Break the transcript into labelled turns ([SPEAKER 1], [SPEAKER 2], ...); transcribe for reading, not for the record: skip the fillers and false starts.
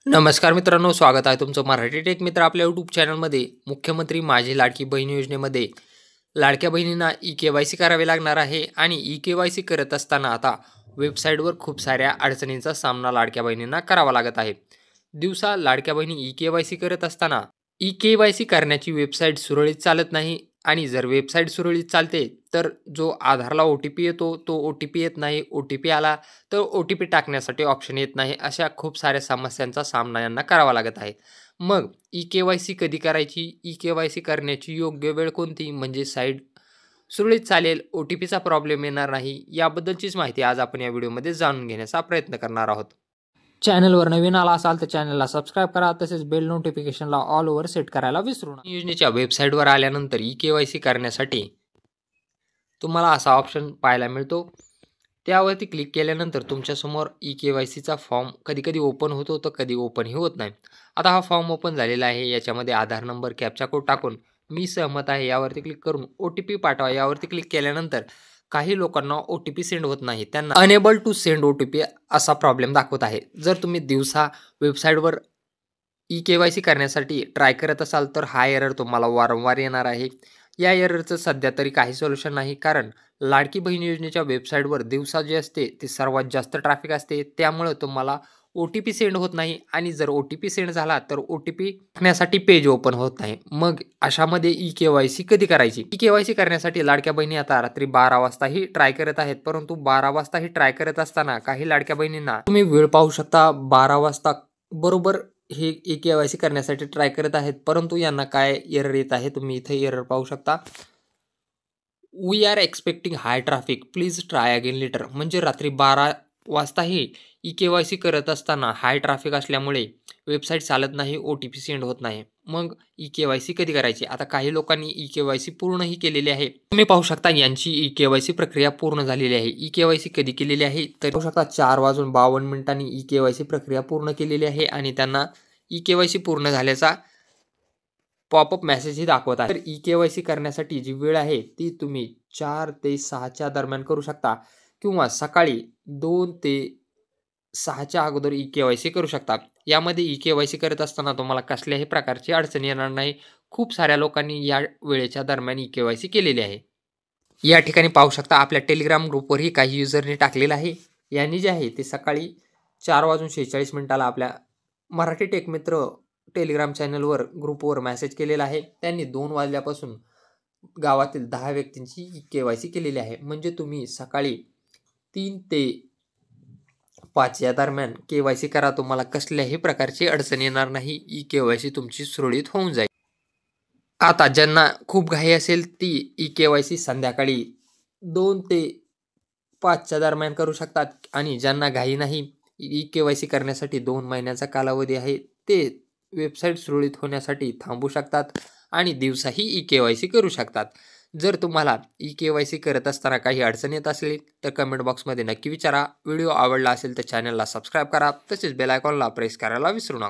[SPEAKER 1] नमस्कार मित्रांनो, स्वागत आहे तुमचं मराठी टेक मित्र आपल्या यूट्यूब चॅनलमध्ये. मुख्यमंत्री माझी लाडकी बहीण योजनेमध्ये लाडक्या बहिणींना ई-के-वाय-सी करावे लागणार आहे आणि ई-के-वाय-सी करत असताना आता वेबसाईटवर खूप साऱ्या अडचणींचा सामना लाडक्या बहिणींना करावा लागत आहे. दिवसा लाडक्या बहिणी ई-के-वाय-सी करत असताना ई-के-वाय-सी करण्याची वेबसाईट सुरळीत चालत नाही आणि जर वेबसाईट सुरळीत चालते तर जो आधारला ओ-टी-पी येतो तो ओ-टी-पी येत नाही. ओ-टी-पी आला तर ओ-टी-पी टाकण्यासाठी ऑप्शन येत नाही. अशा खूप साऱ्या समस्यांचा सामना यांना करावा लागत आहे. मग ई-के-वाय-सी कधी करायची? ई-के-वाय-सी करण्याची योग्य वेळ कोणती? म्हणजे साईट सुरळीत चालेल, ओ-टी-पीचा प्रॉब्लेम येणार नाही, याबद्दलचीच माहिती आज आपण या व्हिडिओमध्ये जाणून घेण्याचा प्रयत्न करणार आहोत. चॅनलवर नवीन आला असाल तर चॅनलला सबस्क्राईब करा, तसेच बेल नोटिफिकेशनला ऑल ओव्हर सेट करायला विसरू नका. योजनेच्या वेबसाईटवर आल्यानंतर ई-के-वाय-सी करण्यासाठी तुम्हाला असा ऑप्शन पाहायला मिळतो. त्यावरती क्लिक केल्यानंतर तुमच्यासमोर ई-के-वाय-सीचा फॉर्म कधी-कधी ओपन होतो तर कधी ओपनही होत नाही. आता हा फॉर्म ओपन झालेला आहे. याच्यामध्ये आधार नंबर, कॅप्चा कोड टाकून मी सहमत आहे यावरती क्लिक करून ओ-टी-पी पाठवा यावरती क्लिक केल्यानंतर काही लोकांना ओ-टी-पी सेंड होत नाही. त्यांना अनेबल टू सेंड ओ-टी-पी असा प्रॉब्लेम दाखवत आहे. जर तुम्ही दिवसा वेबसाईटवर ई-के-वाय-सी करण्यासाठी ट्राय करत असाल तर हा एरर तुम्हाला वारंवार येणार आहे. या एररचं सध्या तरी काही सोल्युशन नाही, कारण लाडकी बहीण योजनेच्या वेबसाईटवर दिवसा जे असते ते सर्वात जास्त ट्रॅफिक असते. त्यामुळे तुम्हाला ओ-टी-पी सेंड होत नाही आणि जर ओ-टी-पी सेंड झाला तर ओ-टी-पी टाकण्यासाठी पेज ओपन होत नाही. मग अशामध्ये ई-के-वाय-सी कधी करायची? ई-के-वाय-सी करण्यासाठी लाडक्या बहिणी आता रात्री 12 वाजताही ट्राय करत आहेत. परंतु 12 वाजताही ट्राय करत असताना काही लाडक्या बहिणींना तुम्ही वेळ पाहू शकता, 12 वाजता बरोबर हे ई-के-वाय-सी करण्यासाठी ट्राय करत आहेत. परंतु यांना काय एरर येत आहे, तुम्ही इथे एरर पाहू शकता. We are expecting high traffic, please try again later. म्हणजे रात्री 12 वाजताही ई-के-वाय-सी करत असताना हाय ट्रॅफिक असल्यामुळे वेबसाईट चालत नाही, ओ-टी-पी सेंड होत नाही. मग ई-के-वाय-सी कधी करायची? आता काही लोकांनी ई-के-वाय-सी पूर्णही केलेली आहे. तुम्ही पाहू शकता यांची ई-के-वाय-सी प्रक्रिया पूर्ण झालेली आहे. ई-के-वाय-सी कधी केलेली आहे तर पाहू शकता 4:52 ई-के-वाय-सी प्रक्रिया पूर्ण केलेली आहे आणि त्यांना ई-के-वाय-सी पूर्ण झाल्याचा पॉपअप मेसेजही दाखवत आहे. तर ई-के-वाय-सी करण्यासाठी जी वेळ आहे ती तुम्ही 4 ते 6च्या दरम्यान करू शकता किंवा सकाळी 2 ते 6च्या अगोदर ई-के-वाय-सी करू शकता. यामध्ये ई-के-वाय-सी करत असताना तुम्हाला कसल्याही प्रकारची अडचण येणार नाही. खूप साऱ्या लोकांनी या वेळेच्या दरम्यान ई-के-वाय-सी केलेली आहे. या ठिकाणी पाहू शकता आपल्या टेलिग्राम ग्रुपवरही काही युजरने टाकलेलं आहे. यांनी जे आहे ते सकाळी 4:46 आपल्या मराठी टेक मित्र टेलिग्राम चॅनलवर ग्रुपवर मेसेज केलेला आहे. त्यांनी 2 वाजल्यापासून गावातील 10 व्यक्तींची ई-के-वाय-सी केलेली आहे. म्हणजे तुम्ही सकाळी 3 ते 5 या दरम्यान के-वाय-सी करा. तुम्हाला कसल्याही प्रकारची अडचण येणार नाही. ई-के-वाय-सी तुमची सुरळीत होऊन जाईल. आता ज्यांना खूप घाई असेल ती ई-के-वाय-सी संध्याकाळी 2 ते 5च्या दरम्यान करू शकतात आणि ज्यांना घाई नाही, ई-के-वाय-सी करण्यासाठी 2 महिन्याचा कालावधी आहे, ते वेबसाईट सुरळीत होण्यासाठी थांबू शकतात आणि दिवसाही ई-के-वाय-सी करू शकतात. जर तुम्हाला ई-के-वाय-सी करत असताना काही अडचण येत असेल तर कमेंट बॉक्समध्ये नक्की विचारा. व्हिडिओ आवडला असेल तर चॅनलला सबस्क्राईब करा, तसेच बेल आयकॉनला प्रेस करायला विसरू नका.